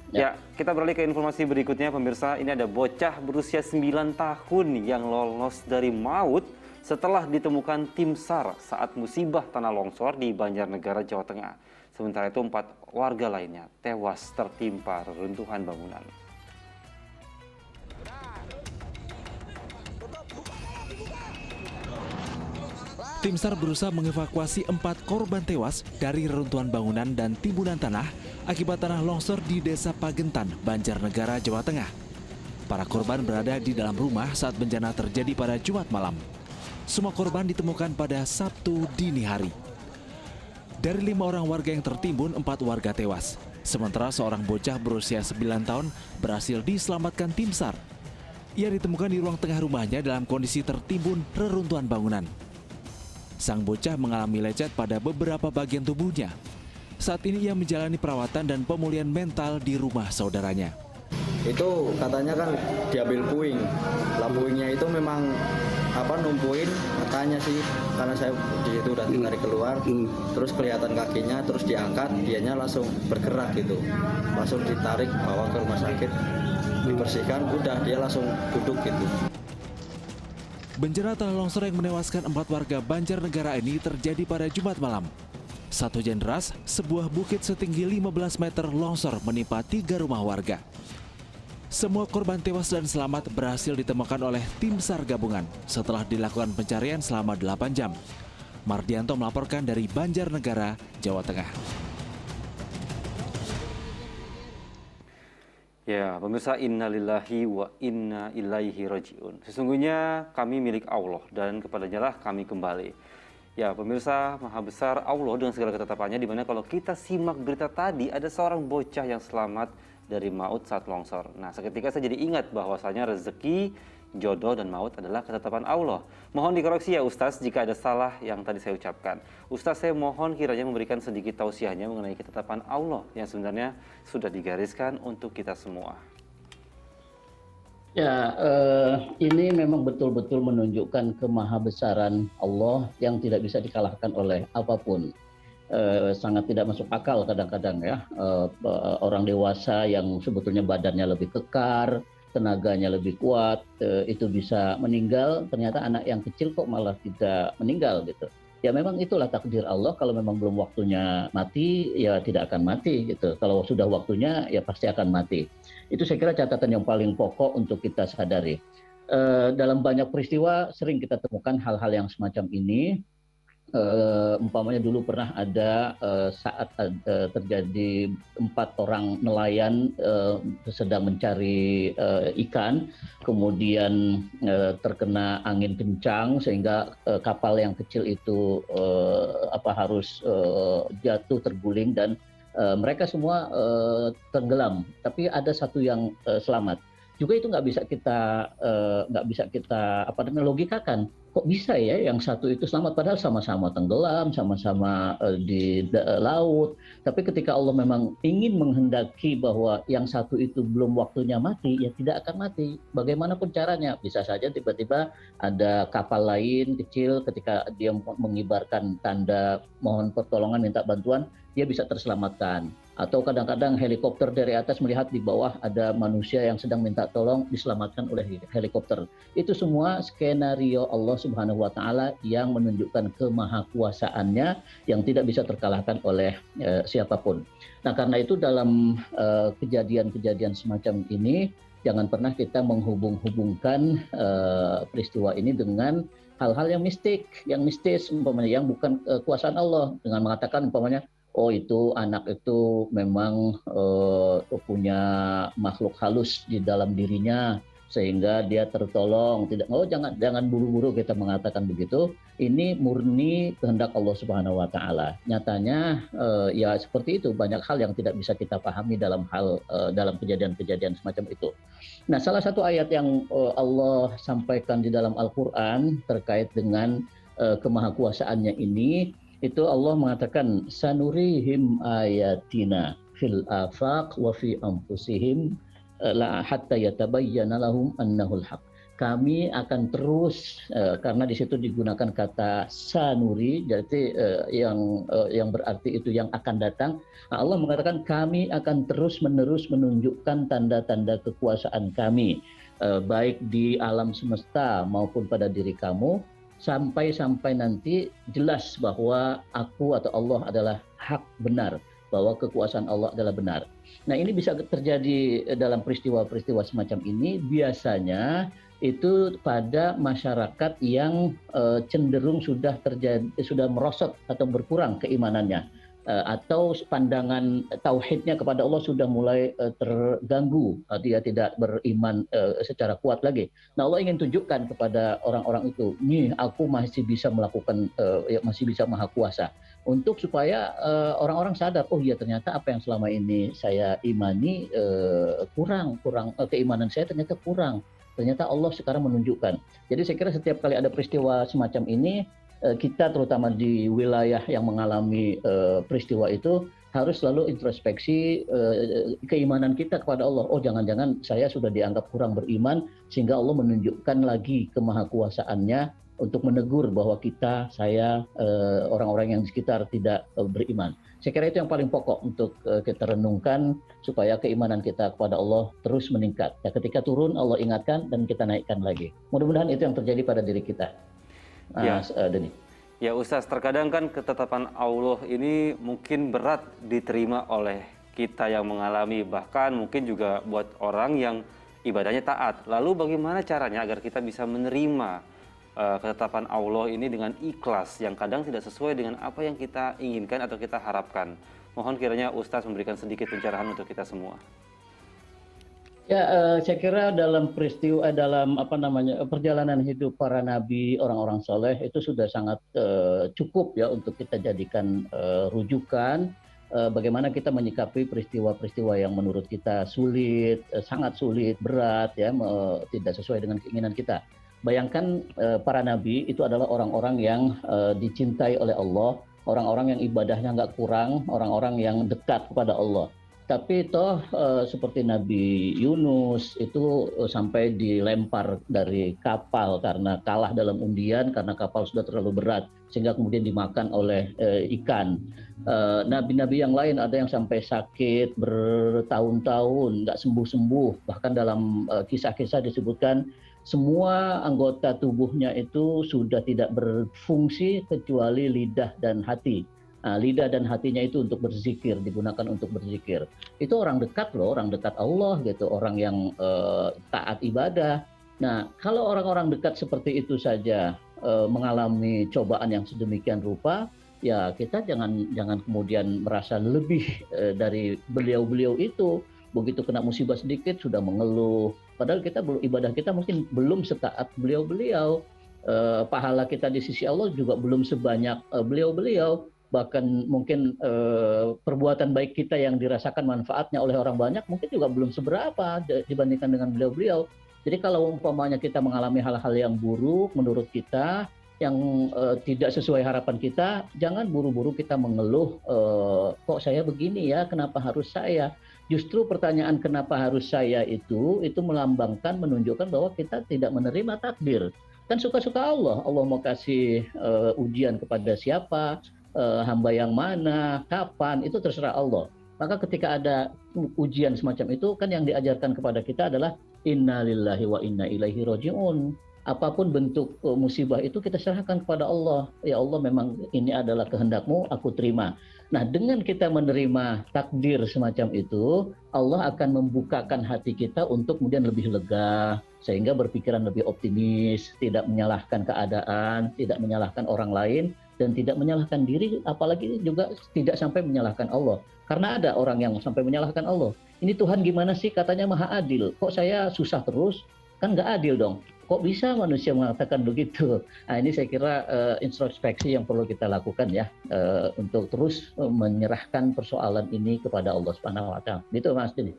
Ya, kita beralih ke informasi berikutnya pemirsa. Ini ada bocah berusia 9 tahun yang lolos dari maut setelah ditemukan tim SAR saat musibah tanah longsor di Banjarnegara, Jawa Tengah. Sementara itu 4 warga lainnya tewas tertimpa reruntuhan bangunan. Tim SAR berusaha mengevakuasi 4 korban tewas dari reruntuhan bangunan dan timbunan tanah akibat tanah longsor di Desa Pagentan, Banjarnegara, Jawa Tengah. Para korban berada di dalam rumah saat bencana terjadi pada Jumat malam. Semua korban ditemukan pada Sabtu dini hari. Dari 5 orang warga yang tertimbun, 4 warga tewas. Sementara seorang bocah berusia 9 tahun berhasil diselamatkan tim SAR. Ia ditemukan di ruang tengah rumahnya dalam kondisi tertimbun reruntuhan bangunan. Sang bocah mengalami lecet pada beberapa bagian tubuhnya. Saat ini ia menjalani perawatan dan pemulihan mental di rumah saudaranya. Itu katanya kan diambil puing. Lah puingnya itu memang numpuin katanya sih, karena saya di situ udah tarik keluar, terus kelihatan kakinya, terus diangkat, dianya langsung bergerak gitu, langsung ditarik bawa ke rumah sakit, dibersihkan, udah dia langsung duduk gitu. Bencana tanah longsor yang menewaskan 4 warga Banjarnegara ini terjadi pada Jumat malam. Saat hujan deras, sebuah bukit setinggi 15 meter longsor menimpa 3 rumah warga. Semua korban tewas dan selamat berhasil ditemukan oleh tim SAR gabungan setelah dilakukan pencarian selama 8 jam. Mardianto melaporkan dari Banjarnegara, Jawa Tengah. Ya, pemirsa, innalillahi wa inna ilaihi rajiun. Sesungguhnya kami milik Allah dan kepadanya lah kami kembali. Ya, pemirsa, maha besar Allah dengan segala ketetapannya, di mana kalau kita simak berita tadi ada seorang bocah yang selamat dari maut saat longsor. Nah, seketika saya jadi ingat bahwasanya rezeki, jodoh, dan maut adalah ketetapan Allah. Mohon dikoreksi ya Ustaz jika ada salah yang tadi saya ucapkan. Ustaz, saya mohon kiranya memberikan sedikit tausiahnya mengenai ketetapan Allah yang sebenarnya sudah digariskan untuk kita semua. Ya, ini memang betul-betul menunjukkan kemahabesaran Allah yang tidak bisa dikalahkan oleh apapun. Sangat tidak masuk akal kadang-kadang ya, orang dewasa yang sebetulnya badannya lebih kekar, tenaganya lebih kuat, itu bisa meninggal, ternyata anak yang kecil kok malah tidak meninggal gitu. Ya memang itulah takdir Allah, kalau memang belum waktunya mati ya tidak akan mati gitu. Kalau sudah waktunya ya pasti akan mati. Itu saya kira catatan yang paling pokok untuk kita sadari. Dalam banyak peristiwa sering kita temukan hal-hal yang semacam ini. Umpamanya dulu pernah ada saat terjadi 4 orang nelayan sedang mencari ikan, kemudian terkena angin kencang sehingga kapal yang kecil itu harus jatuh terguling dan mereka semua tenggelam, tapi ada satu yang selamat. Juga itu nggak bisa kita logikakan. Kok bisa ya yang satu itu selamat padahal sama-sama tenggelam, sama-sama di laut. Tapi ketika Allah memang ingin menghendaki bahwa yang satu itu belum waktunya mati, ya tidak akan mati. Bagaimanapun caranya, bisa saja tiba-tiba ada kapal lain kecil ketika dia mengibarkan tanda mohon pertolongan, minta bantuan, dia bisa terselamatkan. Atau kadang-kadang helikopter dari atas melihat di bawah ada manusia yang sedang minta tolong, diselamatkan oleh helikopter. Itu semua skenario Allah Subhanahu wa Ta'ala yang menunjukkan kemahakuasaannya yang tidak bisa terkalahkan oleh siapapun. Nah, karena itu dalam kejadian-kejadian semacam ini jangan pernah kita menghubung-hubungkan peristiwa ini dengan hal-hal yang mistis umpamanya yang bukan kekuasaan Allah, dengan mengatakan umpamanya oh itu anak itu memang punya makhluk halus di dalam dirinya sehingga dia tertolong. Jangan buru-buru kita mengatakan begitu. Ini murni kehendak Allah Subhanahu wa Ta'ala. Nyatanya ya seperti itu, banyak hal yang tidak bisa kita pahami dalam kejadian-kejadian semacam itu. Nah, salah satu ayat yang Allah sampaikan di dalam Al-Qur'an terkait dengan kemahakuasaannya ini, itu Allah mengatakan sanurihim ayatina fil afaq wa fi anfusihim la hatta yatabayyana lahum annahul haq. kami akan terus karena di situ digunakan kata sanuri, jadi yang berarti itu yang akan datang. Nah, Allah mengatakan kami akan terus-menerus menunjukkan tanda-tanda kekuasaan kami, baik di alam semesta maupun pada diri kamu, sampai nanti jelas bahwa aku atau Allah adalah hak benar, bahwa kekuasaan Allah adalah benar. Nah, ini bisa terjadi dalam peristiwa-peristiwa semacam ini biasanya itu pada masyarakat yang cenderung sudah merosot atau berkurang keimanannya, atau pandangan tauhidnya kepada Allah sudah mulai terganggu, dia tidak beriman secara kuat lagi. Nah, Allah ingin tunjukkan kepada orang-orang itu, nih aku masih bisa melakukan, masih bisa maha kuasa, untuk supaya orang-orang sadar, oh iya ternyata apa yang selama ini saya imani kurang, keimanan saya ternyata kurang. Ternyata Allah sekarang menunjukkan. Jadi saya kira setiap kali ada peristiwa semacam ini, kita terutama di wilayah yang mengalami peristiwa itu harus selalu introspeksi keimanan kita kepada Allah. Oh, jangan-jangan saya sudah dianggap kurang beriman sehingga Allah menunjukkan lagi kemahakuasaannya untuk menegur bahwa saya, orang-orang yang di sekitar tidak beriman. Saya kira itu yang paling pokok untuk kita renungkan supaya keimanan kita kepada Allah terus meningkat. Ya, ketika turun Allah ingatkan dan kita naikkan lagi. Mudah-mudahan itu yang terjadi pada diri kita. Ya. Deni. Ya Ustaz, terkadang kan ketetapan Allah ini mungkin berat diterima oleh kita yang mengalami, bahkan mungkin juga buat orang yang ibadahnya taat. Lalu bagaimana caranya agar kita bisa menerima ketetapan Allah ini dengan ikhlas yang kadang tidak sesuai dengan apa yang kita inginkan atau kita harapkan? Mohon kiranya Ustaz memberikan sedikit pencerahan untuk kita semua. Ya, saya kira dalam perjalanan hidup para nabi, orang-orang soleh itu sudah sangat cukup ya untuk kita jadikan rujukan bagaimana kita menyikapi peristiwa-peristiwa yang menurut kita sulit, sangat sulit, berat ya, tidak sesuai dengan keinginan kita. Bayangkan para nabi itu adalah orang-orang yang dicintai oleh Allah, orang-orang yang ibadahnya nggak kurang, orang-orang yang dekat kepada Allah. Tapi toh seperti Nabi Yunus itu sampai dilempar dari kapal karena kalah dalam undian karena kapal sudah terlalu berat sehingga kemudian dimakan oleh ikan. Nabi-nabi yang lain ada yang sampai sakit bertahun-tahun nggak sembuh-sembuh, bahkan dalam kisah-kisah disebutkan semua anggota tubuhnya itu sudah tidak berfungsi kecuali lidah dan hati. Nah, lidah dan hatinya itu untuk berzikir, digunakan untuk berzikir. Itu orang dekat loh, orang dekat Allah gitu, orang yang taat ibadah. Nah, kalau orang-orang dekat seperti itu saja mengalami cobaan yang sedemikian rupa, ya kita jangan kemudian merasa lebih dari beliau-beliau itu. Begitu kena musibah sedikit sudah mengeluh. Padahal ibadah kita mungkin belum setaat beliau-beliau. Pahala kita di sisi Allah juga belum sebanyak beliau-beliau. Bahkan mungkin perbuatan baik kita yang dirasakan manfaatnya oleh orang banyak mungkin juga belum seberapa dibandingkan dengan beliau-beliau. Jadi kalau umpamanya kita mengalami hal-hal yang buruk menurut kita, yang tidak sesuai harapan kita, jangan buru-buru kita mengeluh, kok saya begini ya, kenapa harus saya? Justru pertanyaan kenapa harus saya itu melambangkan, menunjukkan bahwa kita tidak menerima takdir. Kan suka-suka Allah mau kasih ujian kepada siapa, hamba yang mana, kapan, itu terserah Allah. Maka ketika ada ujian semacam itu, kan yang diajarkan kepada kita adalah inna lillahi wa inna ilaihi raji'un. Apapun bentuk musibah itu kita serahkan kepada Allah. Ya Allah, memang ini adalah kehendak-Mu, aku terima. Nah, dengan kita menerima takdir semacam itu, Allah akan membukakan hati kita untuk kemudian lebih lega, sehingga berpikiran lebih optimis, tidak menyalahkan keadaan, tidak menyalahkan orang lain, dan tidak menyalahkan diri, apalagi juga tidak sampai menyalahkan Allah. Karena ada orang yang sampai menyalahkan Allah. Ini Tuhan gimana sih, katanya maha adil, kok saya susah terus? Kan nggak adil dong. Kok bisa manusia mengatakan begitu? Nah, ini saya kira introspeksi yang perlu kita lakukan ya, untuk terus menyerahkan persoalan ini kepada Allah Subhanahu wa Ta'ala. Itu Mas Dini.